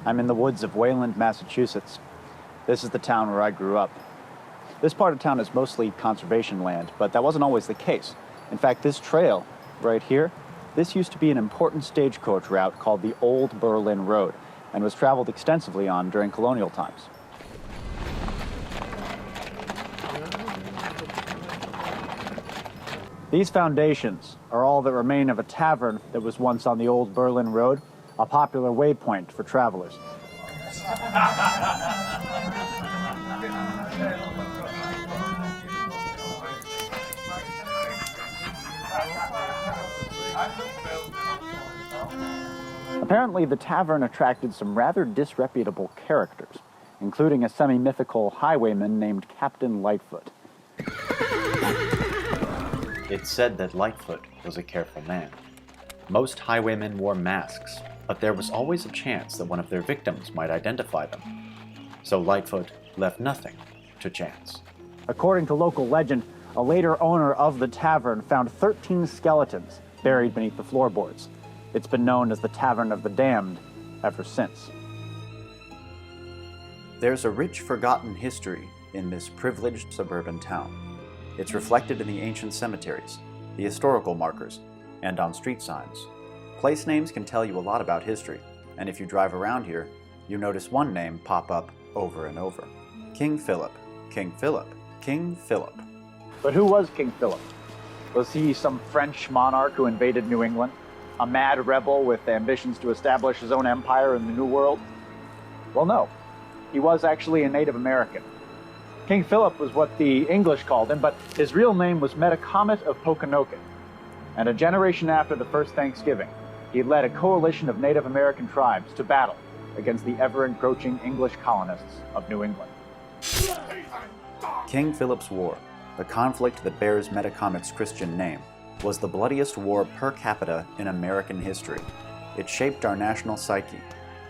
I'm in the woods of Wayland, Massachusetts. This is the town where I grew up. This part of town is mostly conservation land, but that wasn't always the case. In fact, this trail right here, this used to be an important stagecoach route called the Old Berlin Road, and was traveled extensively on during colonial times. These foundations are all that remain of a tavern that was once on the Old Berlin Road, a popular waypoint for travelers. Apparently, the tavern attracted some rather disreputable characters, including a semi-mythical highwayman named Captain Lightfoot. It's said that Lightfoot was a careful man. Most highwaymen wore masks, but there was always a chance that one of their victims might identify them. So Lightfoot left nothing to chance. According to local legend, a later owner of the tavern found 13 skeletons buried beneath the floorboards. It's been known as the Tavern of the Damned ever since. There's a rich, forgotten history in this privileged suburban town. It's reflected in the ancient cemeteries, the historical markers, and on street signs. Place names can tell you a lot about history, and if you drive around here, you notice one name pop up over and over. King Philip, King Philip, King Philip. But who was King Philip? Was he some French monarch who invaded New England? A mad rebel with ambitions to establish his own empire in the New World? Well, no. He was actually a Native American. King Philip was what the English called him, but his real name was Metacomet of Pokanoket. And a generation after the first Thanksgiving, he led a coalition of Native American tribes to battle against the ever-encroaching English colonists of New England. King Philip's War, the conflict that bears Metacomet's Christian name, was the bloodiest war per capita in American history. It shaped our national psyche,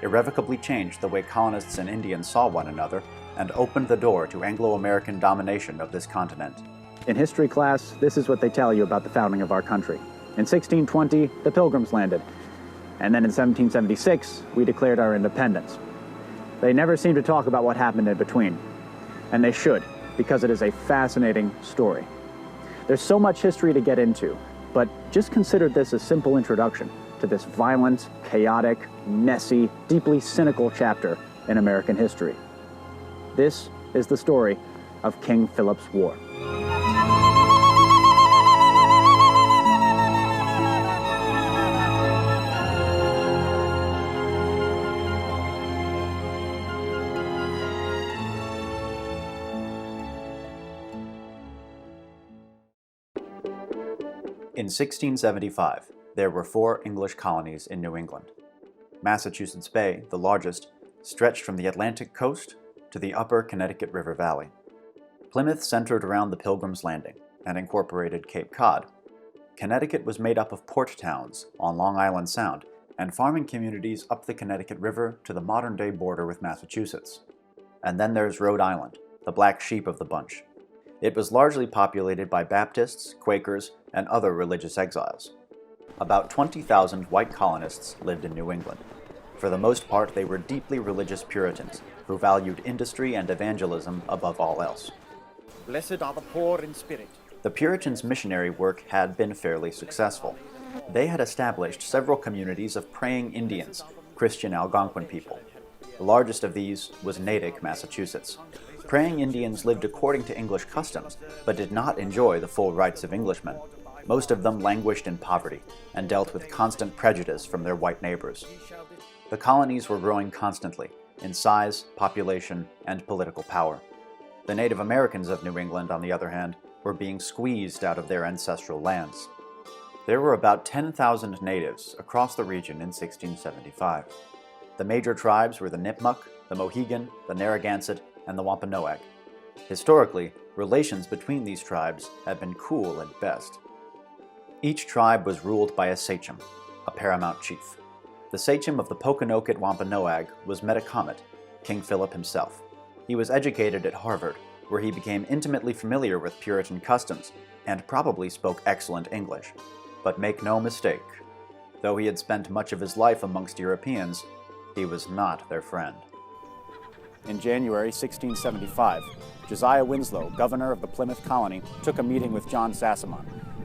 irrevocably changed the way colonists and Indians saw one another, and opened the door to Anglo-American domination of this continent. In history class, this is what they tell you about the founding of our country. In 1620, the Pilgrims landed, and then in 1776, we declared our independence. They never seem to talk about what happened in between, and they should, because it is a fascinating story. There's so much history to get into, but just consider this a simple introduction to this violent, chaotic, messy, deeply cynical chapter in American history. This is the story of King Philip's War. In 1675, there were 4 English colonies in New England. Massachusetts Bay, the largest, stretched from the Atlantic coast to the upper Connecticut River Valley. Plymouth centered around the Pilgrims Landing and incorporated Cape Cod. Connecticut was made up of port towns on Long Island Sound and farming communities up the Connecticut River to the modern-day border with Massachusetts. And then there's Rhode Island, the black sheep of the bunch. It was largely populated by Baptists, Quakers, and other religious exiles. About 20,000 white colonists lived in New England. For the most part, they were deeply religious Puritans who valued industry and evangelism above all else. Blessed are the poor in spirit. The Puritans' missionary work had been fairly successful. They had established several communities of praying Indians, Christian Algonquin people. The largest of these was Natick, Massachusetts. Praying Indians lived according to English customs, but did not enjoy the full rights of Englishmen. Most of them languished in poverty and dealt with constant prejudice from their white neighbors. The colonies were growing constantly, in size, population, and political power. The Native Americans of New England, on the other hand, were being squeezed out of their ancestral lands. There were about 10,000 natives across the region in 1675. The major tribes were the Nipmuc, the Mohegan, the Narragansett, and the Wampanoag. Historically, relations between these tribes had been cool at best. Each tribe was ruled by a sachem, a paramount chief. The sachem of the Pokanoket Wampanoag was Metacomet, King Philip himself. He was educated at Harvard, where he became intimately familiar with Puritan customs and probably spoke excellent English. But make no mistake, though he had spent much of his life amongst Europeans, He was not their friend. In January 1675, Josiah Winslow, governor of the Plymouth colony, took a meeting with John Sachem,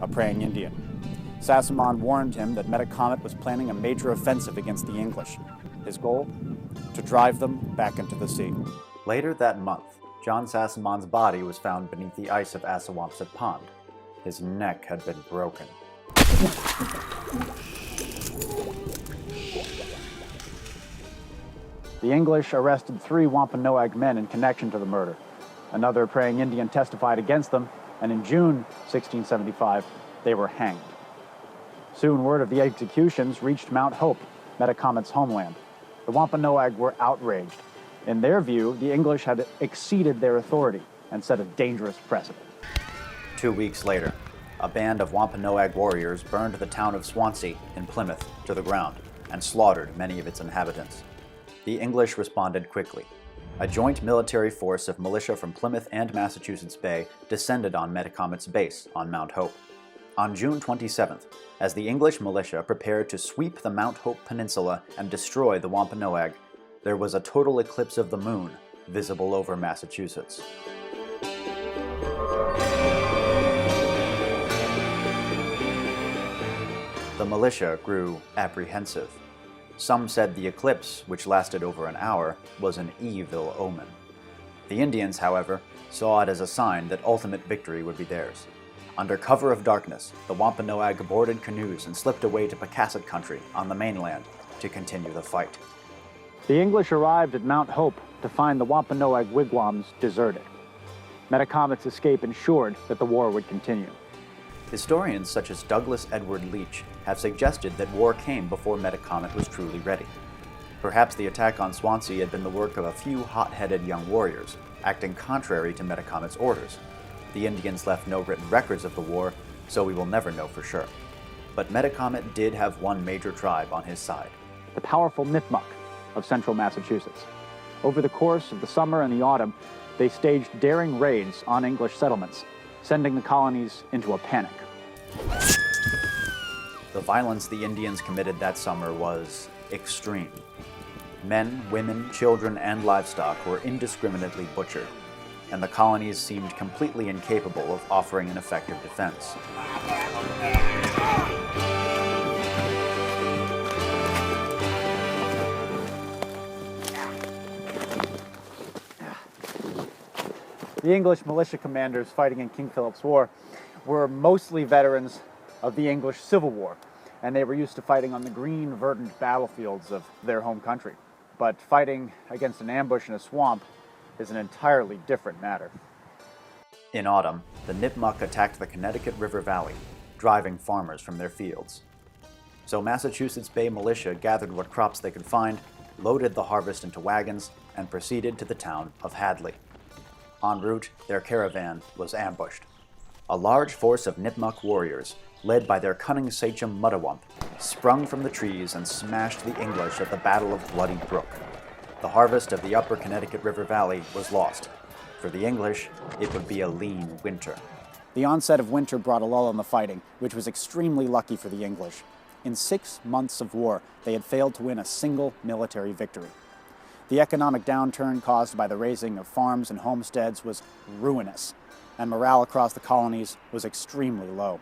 a praying Indian. Sachem warned him that Metacomet was planning a major offensive against the English. His goal? To drive them back into the sea. Later that month, John Sachemon's body was found beneath the ice of Assawampset Pond. His neck had been broken. The English arrested 3 Wampanoag men in connection to the murder. Another praying Indian testified against them, and in June 1675, they were hanged. Soon word of the executions reached Mount Hope, Metacomet's homeland. The Wampanoag were outraged. In their view, the English had exceeded their authority and set a dangerous precedent. 2 weeks later, a band of Wampanoag warriors burned the town of Swansea in Plymouth to the ground and slaughtered many of its inhabitants. The English responded quickly. A joint military force of militia from Plymouth and Massachusetts Bay descended on Metacomet's base on Mount Hope. On June 27th, as the English militia prepared to sweep the Mount Hope Peninsula and destroy the Wampanoag, there was a total eclipse of the moon visible over Massachusetts. The militia grew apprehensive. Some said the eclipse, which lasted over an hour, was an evil omen. The Indians, however, saw it as a sign that ultimate victory would be theirs. Under cover of darkness, the Wampanoag boarded canoes and slipped away to Pocasset country on the mainland to continue the fight. The English arrived at Mount Hope to find the Wampanoag wigwams deserted. Metacomet's escape ensured that the war would continue. Historians such as Douglas Edward Leach have suggested that war came before Metacomet was truly ready. Perhaps the attack on Swansea had been the work of a few hot-headed young warriors, acting contrary to Metacomet's orders. The Indians left no written records of the war, so we will never know for sure. But Metacomet did have one major tribe on his side. The powerful Nipmuc of central Massachusetts. Over the course of the summer and the autumn, they staged daring raids on English settlements, sending the colonies into a panic. The violence the Indians committed that summer was extreme. Men, women, children, and livestock were indiscriminately butchered, and the colonies seemed completely incapable of offering an effective defense. The English militia commanders fighting in King Philip's War were mostly veterans of the English Civil War, and they were used to fighting on the green, verdant battlefields of their home country. But fighting against an ambush in a swamp is an entirely different matter. In autumn, the Nipmuc attacked the Connecticut River Valley, driving farmers from their fields. So Massachusetts Bay militia gathered what crops they could find, loaded the harvest into wagons, and proceeded to the town of Hadley. En route, their caravan was ambushed. A large force of Nipmuc warriors, led by their cunning sachem Muddawump, sprung from the trees and smashed the English at the Battle of Bloody Brook. The harvest of the upper Connecticut River Valley was lost. For the English, it would be a lean winter. The onset of winter brought a lull in the fighting, which was extremely lucky for the English. In 6 months of war, they had failed to win a single military victory. The economic downturn caused by the razing of farms and homesteads was ruinous, and morale across the colonies was extremely low.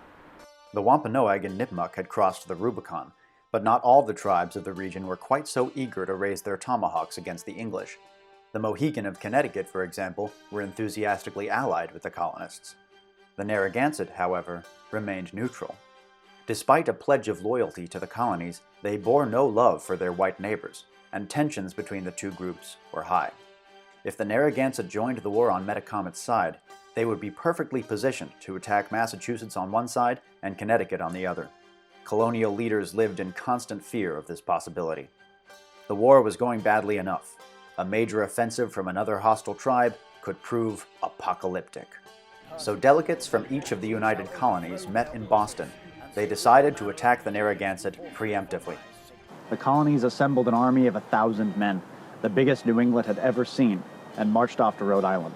The Wampanoag and Nipmuc had crossed the Rubicon, but not all the tribes of the region were quite so eager to raise their tomahawks against the English. The Mohegan of Connecticut, for example, were enthusiastically allied with the colonists. The Narragansett, however, remained neutral. Despite a pledge of loyalty to the colonies, they bore no love for their white neighbors, and tensions between the two groups were high. If the Narragansett joined the war on Metacomet's side, they would be perfectly positioned to attack Massachusetts on one side and Connecticut on the other. Colonial leaders lived in constant fear of this possibility. The war was going badly enough. A major offensive from another hostile tribe could prove apocalyptic. So delegates from each of the United Colonies met in Boston. They decided to attack the Narragansett preemptively. The colonies assembled an army of 1,000 men, the biggest New England had ever seen, and marched off to Rhode Island.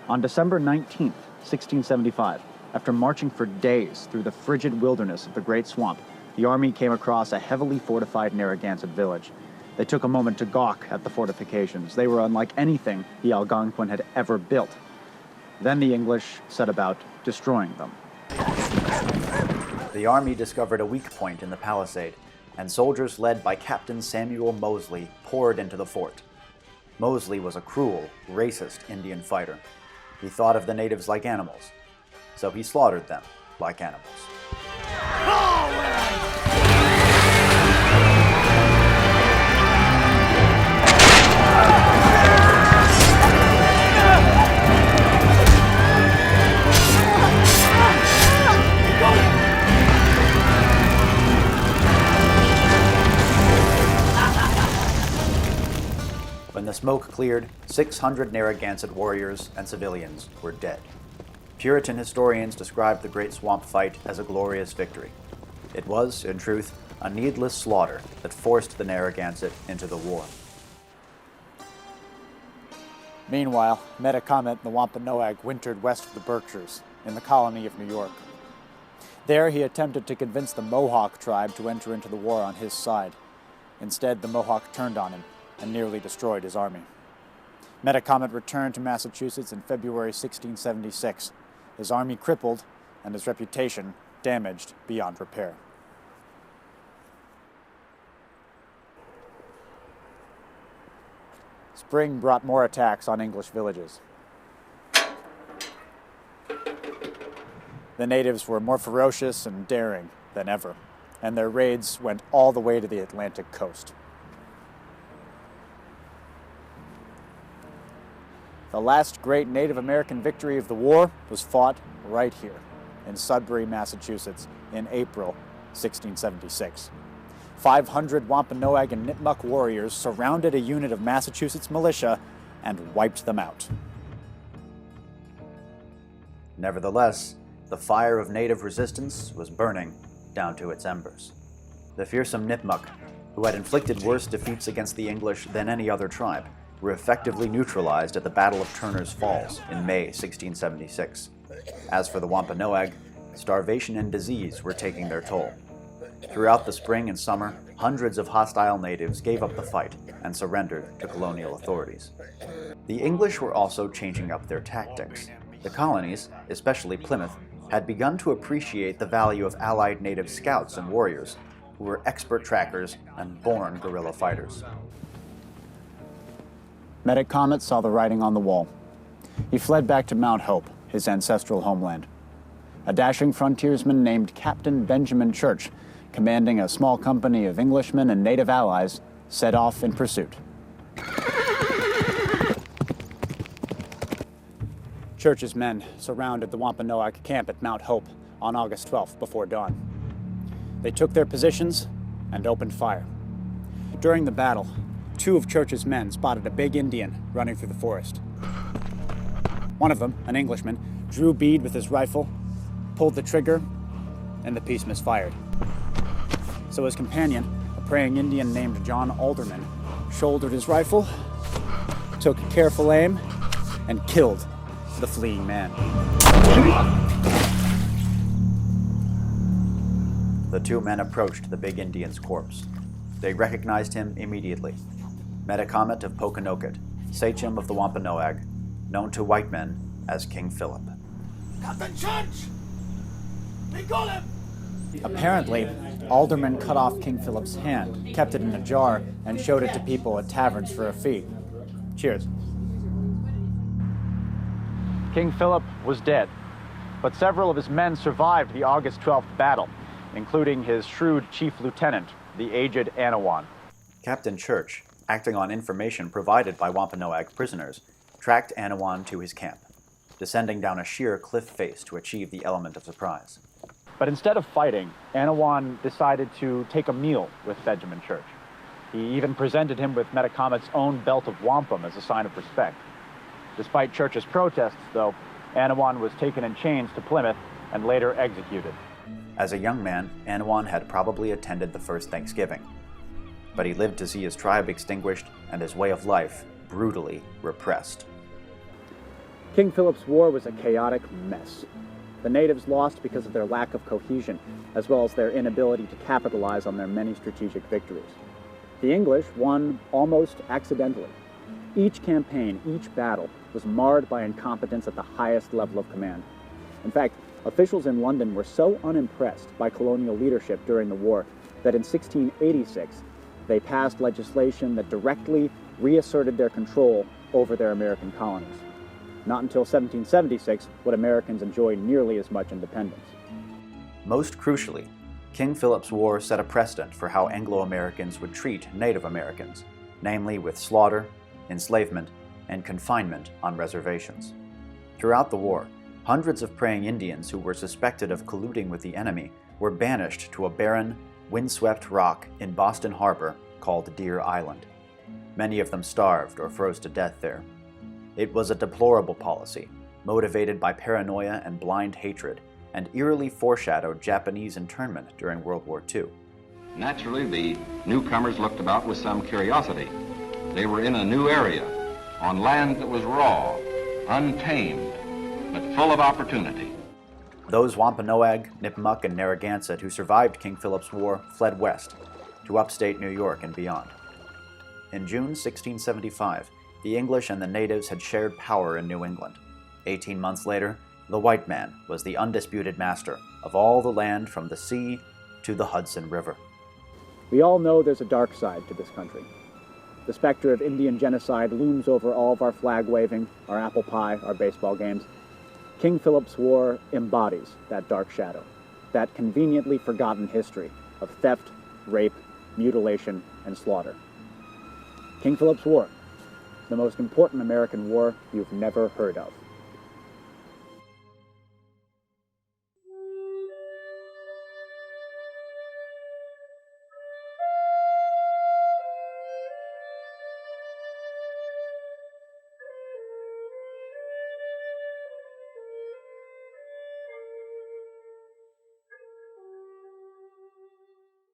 On December 19th, 1675, after marching for days through the frigid wilderness of the Great Swamp, the army came across a heavily fortified Narragansett village. They took a moment to gawk at the fortifications. They were unlike anything the Algonquin had ever built. Then the English set about destroying them. The army discovered a weak point in the palisade, and soldiers led by Captain Samuel Mosley poured into the fort. Mosley was a cruel, racist Indian fighter. He thought of the natives like animals, so he slaughtered them like animals. When the smoke cleared, 600 Narragansett warriors and civilians were dead. Puritan historians describe the Great Swamp Fight as a glorious victory. It was, in truth, a needless slaughter that forced the Narragansett into the war. Meanwhile, Metacomet and the Wampanoag wintered west of the Berkshires, in the colony of New York. There he attempted to convince the Mohawk tribe to enter into the war on his side. Instead, the Mohawk turned on him and nearly destroyed his army. Metacomet returned to Massachusetts in February 1676, his army crippled and his reputation damaged beyond repair. Spring brought more attacks on English villages. The natives were more ferocious and daring than ever, and their raids went all the way to the Atlantic coast. The last great Native American victory of the war was fought right here, in Sudbury, Massachusetts, in April 1676. 500 Wampanoag and Nipmuc warriors surrounded a unit of Massachusetts militia and wiped them out. Nevertheless, the fire of native resistance was burning down to its embers. The fearsome Nipmuc, who had inflicted worse defeats against the English than any other tribe, were effectively neutralized at the Battle of Turner's Falls in May 1676. As for the Wampanoag, starvation and disease were taking their toll. Throughout the spring and summer, hundreds of hostile natives gave up the fight and surrendered to colonial authorities. The English were also changing up their tactics. The colonies, especially Plymouth, had begun to appreciate the value of allied native scouts and warriors, who were expert trackers and born guerrilla fighters. Metacomet saw the writing on the wall. He fled back to Mount Hope, his ancestral homeland. A dashing frontiersman named Captain Benjamin Church, commanding a small company of Englishmen and native allies, set off in pursuit. Church's men surrounded the Wampanoag camp at Mount Hope on August 12th before dawn. They took their positions and opened fire. During the battle, 2 of Church's men spotted a big Indian running through the forest. One of them, an Englishman, drew bead with his rifle, pulled the trigger, and the piece misfired. So his companion, a praying Indian named John Alderman, shouldered his rifle, took a careful aim, and killed the fleeing man. The 2 men approached the big Indian's corpse. They recognized him immediately. Metacomet of Pokanoket, sachem of the Wampanoag, known to white men as King Philip. Captain Church! We got him! Apparently, Alderman cut off King Philip's hand, kept it in a jar, and showed it to people at taverns for a fee. Cheers. King Philip was dead, but several of his men survived the August 12th battle, including his shrewd chief lieutenant, the aged Anawan. Captain Church, acting on information provided by Wampanoag prisoners, tracked Anawan to his camp, descending down a sheer cliff face to achieve the element of surprise. But instead of fighting, Anawan decided to take a meal with Benjamin Church. He even presented him with Metacomet's own belt of wampum as a sign of respect. Despite Church's protests, though, Anawan was taken in chains to Plymouth and later executed. As a young man, Anawan had probably attended the first Thanksgiving, but he lived to see his tribe extinguished and his way of life brutally repressed. King Philip's war was a chaotic mess. The natives lost because of their lack of cohesion, as well as their inability to capitalize on their many strategic victories. The English won almost accidentally. Each campaign, each battle, was marred by incompetence at the highest level of command. In fact, officials in London were so unimpressed by colonial leadership during the war that in 1686, they passed legislation that directly reasserted their control over their American colonies. Not until 1776 would Americans enjoy nearly as much independence. Most crucially, King Philip's War set a precedent for how Anglo-Americans would treat Native Americans, namely with slaughter, enslavement, and confinement on reservations. Throughout the war, hundreds of praying Indians who were suspected of colluding with the enemy were banished to a barren, windswept rock in Boston Harbor called Deer Island. Many of them starved or froze to death there. It was a deplorable policy, motivated by paranoia and blind hatred, and eerily foreshadowed Japanese internment during World War II. Naturally, the newcomers looked about with some curiosity. They were in a new area, on land that was raw, untamed, but full of opportunity. Those Wampanoag, Nipmuc, and Narragansett who survived King Philip's War fled west, to upstate New York and beyond. In June 1675, the English and the natives had shared power in New England. 18 months later, the white man was the undisputed master of all the land from the sea to the Hudson River. We all know there's a dark side to this country. The specter of Indian genocide looms over all of our flag waving, our apple pie, our baseball games. King Philip's War embodies that dark shadow, that conveniently forgotten history of theft, rape, mutilation, and slaughter. King Philip's War, the most important American war you've never heard of.